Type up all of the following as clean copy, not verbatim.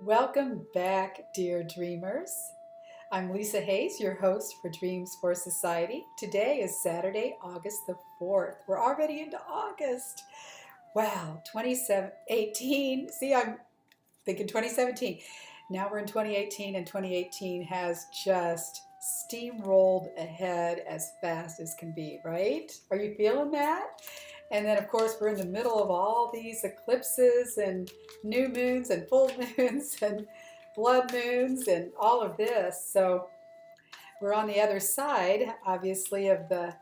Welcome back, dear dreamers. I'm Lisa Hayes, your host for Dreams for Society. Today is Saturday, August the 4th. We're already into August. Wow, 2018. See, I'm thinking 2017. Now we're in 2018, and 2018 has just steamrolled ahead as fast as can be, right? Are you feeling that? And then, of course, we're in the middle of all these eclipses and new moons and full moons and blood moons and all of this. So we're on the other side, obviously, of the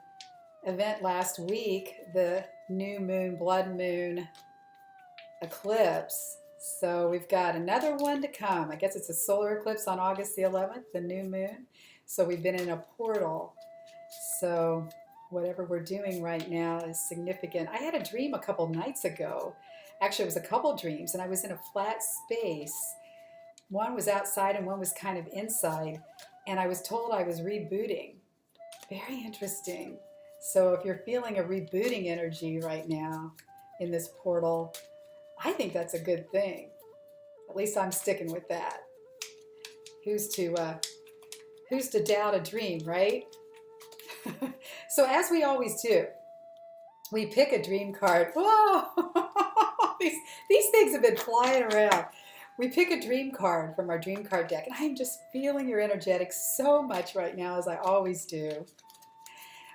event last week, the new moon, blood moon eclipse. So we've got another one to come. I guess it's a solar eclipse on August the 11th, the new moon. So we've been in a portal. So whatever we're doing right now is significant. I had a dream a couple nights ago. Actually, it was a couple dreams, and I was in a flat space. One was outside and one was kind of inside, and I was told I was rebooting. Very interesting. So if you're feeling a rebooting energy right now in this portal, I think that's a good thing. At least I'm sticking with that. Who's to doubt a dream, right? So as we always do, we pick a dream card. Whoa! these things have been flying around. We pick a dream card from our dream card deck, and I am just feeling your energetics so much right now, as I always do.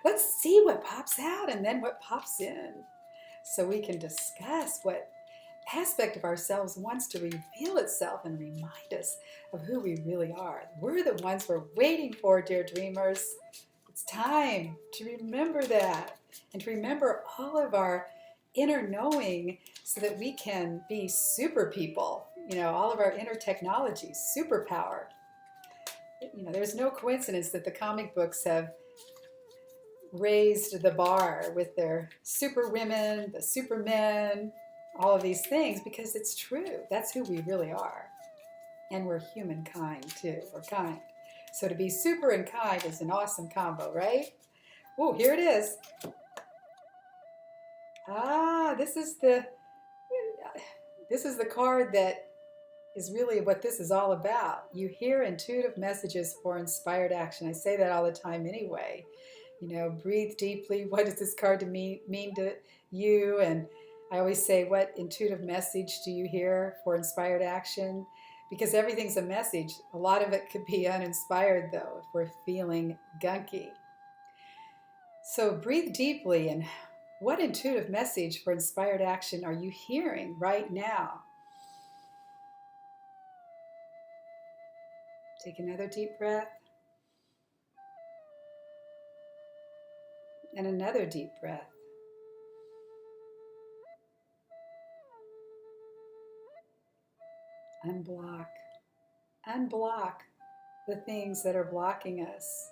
Let's see what pops out and then what pops in, so we can discuss what aspect of ourselves wants to reveal itself and remind us of who we really are. We're the ones we're waiting for, dear dreamers. It's time to remember that and to remember all of our inner knowing so that we can be super people, all of our inner technologies, superpower. There's no coincidence that the comic books have raised the bar with their super women, the supermen, all of these things, because it's true. That's who we really are. And we're humankind too. We're kind. So to be super and kind is an awesome combo, right? Oh, here it is. This is the card that is really what this is all about. You hear intuitive messages for inspired action. I say that all the time anyway. Breathe deeply. What does this card mean to you? And I always say, what intuitive message do you hear for inspired action? Because everything's a message. A lot of it could be uninspired, though, if we're feeling gunky. So breathe deeply, and what intuitive message for inspired action are you hearing right now? Take another deep breath. And another deep breath. Unblock. Unblock the things that are blocking us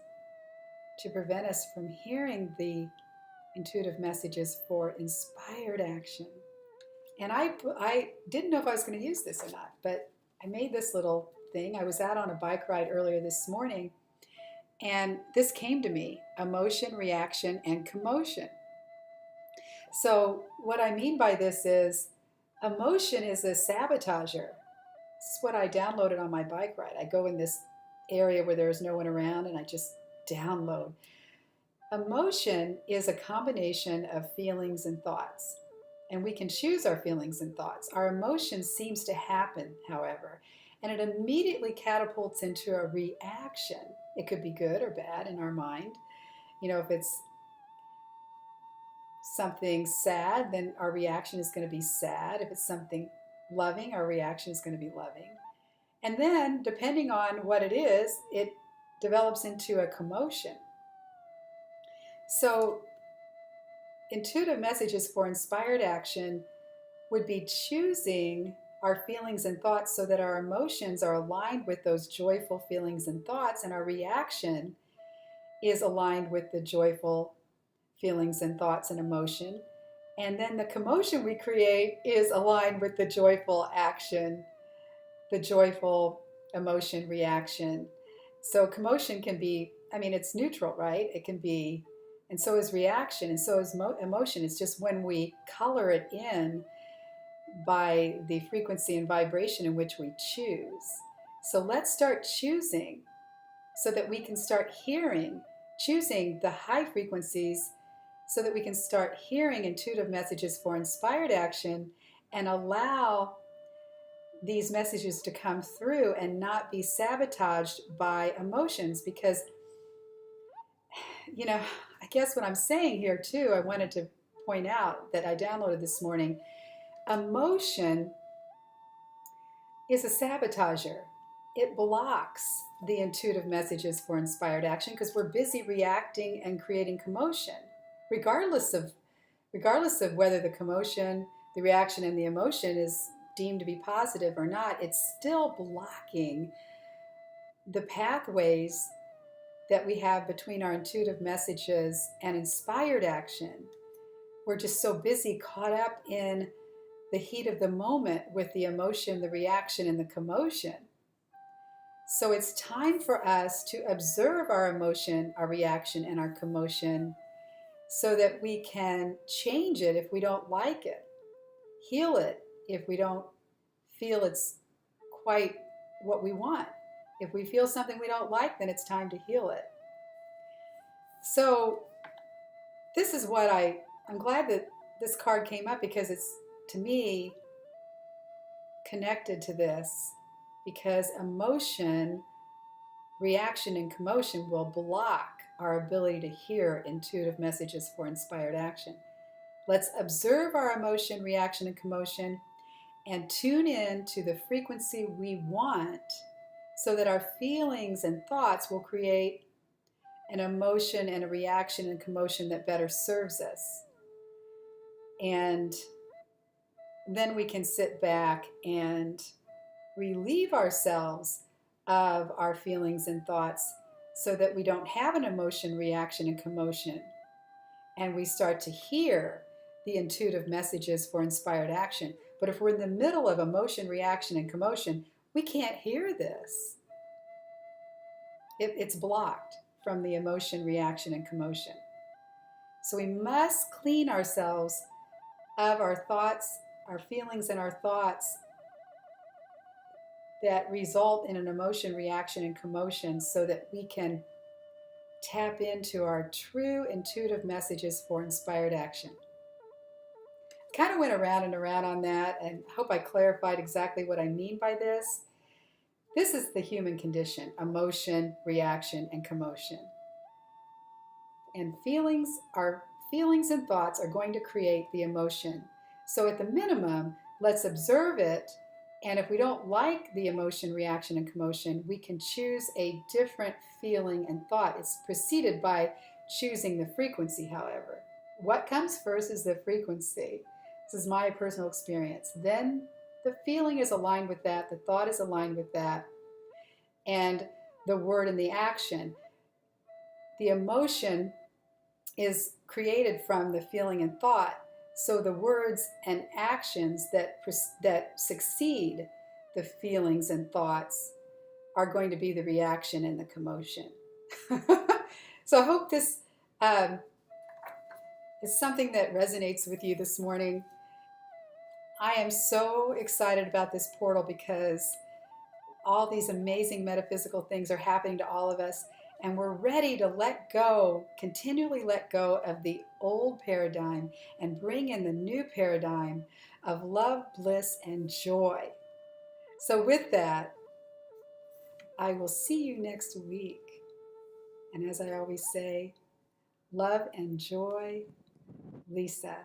to prevent us from hearing the intuitive messages for inspired action. And I didn't know if I was going to use this or not, but I made this little thing. I was out on a bike ride earlier this morning, and this came to me: emotion, reaction, and commotion. So what I mean by this is emotion is a sabotager. This is what I downloaded on my bike ride. I go in this area where there's no one around, and I just download. Emotion is a combination of feelings and thoughts, and we can choose our feelings and thoughts. Our emotion seems to happen, however, and it immediately catapults into a reaction. It could be good or bad in our mind. If it's something sad, then our reaction is going to be sad. If it's something loving, our reaction is going to be loving. And then, depending on what it is, it develops into a commotion. So, intuitive messages for inspired action would be choosing our feelings and thoughts so that our emotions are aligned with those joyful feelings and thoughts, and our reaction is aligned with the joyful feelings and thoughts and emotion. And then the commotion we create is aligned with the joyful action, the joyful emotion reaction. So commotion can be, it's neutral, right? It can be, and so is reaction, and so is emotion. It's just when we color it in by the frequency and vibration in which we choose. So let's start choosing so that we can start hearing, choosing the high frequencies so that we can start hearing intuitive messages for inspired action and allow these messages to come through and not be sabotaged by emotions. Because, I guess what I'm saying here too, I wanted to point out that I downloaded this morning, emotion is a sabotager. It blocks the intuitive messages for inspired action because we're busy reacting and creating commotion, regardless of whether the commotion, the reaction, and the emotion is deemed to be positive or not. It's still blocking the pathways that we have between our intuitive messages and inspired action. We're just so busy, caught up in the heat of the moment with the emotion, the reaction, and the commotion. So it's time for us to observe our emotion, our reaction, and our commotion so that we can change it if we don't like it, heal it if we don't feel it's quite what we want. If we feel something we don't like, then it's time to heal it. So this is what I'm glad that this card came up because it's, to me, connected to this, because emotion, reaction, and commotion will block our ability to hear intuitive messages for inspired action. Let's observe our emotion, reaction, and commotion and tune in to the frequency we want so that our feelings and thoughts will create an emotion and a reaction and commotion that better serves us. And then we can sit back and relieve ourselves of our feelings and thoughts so that we don't have an emotion, reaction, and commotion. And we start to hear the intuitive messages for inspired action. But if we're in the middle of emotion, reaction, and commotion, we can't hear this. It's blocked from the emotion, reaction, and commotion. So we must clean ourselves of our thoughts, our feelings, and our thoughts that result in an emotion, reaction, and commotion so that we can tap into our true intuitive messages for inspired action. Kind of went around and around on that, and hope I clarified exactly what I mean by this. This is the human condition: emotion, reaction, and commotion. And feelings and thoughts are going to create the emotion. So at the minimum, let's observe it. And if we don't like the emotion, reaction, and commotion, we can choose a different feeling and thought. It's preceded by choosing the frequency, however. What comes first is the frequency. This is my personal experience. Then the feeling is aligned with that, the thought is aligned with that, and the word and the action. The emotion is created from the feeling and thought. So the words and actions that succeed the feelings and thoughts are going to be the reaction and the commotion. So I hope this is something that resonates with you this morning. I am so excited about this portal because all these amazing metaphysical things are happening to all of us. And we're ready to let go, continually let go of the old paradigm and bring in the new paradigm of love, bliss, and joy. So with that, I will see you next week. And as I always say, love and joy, Lisa.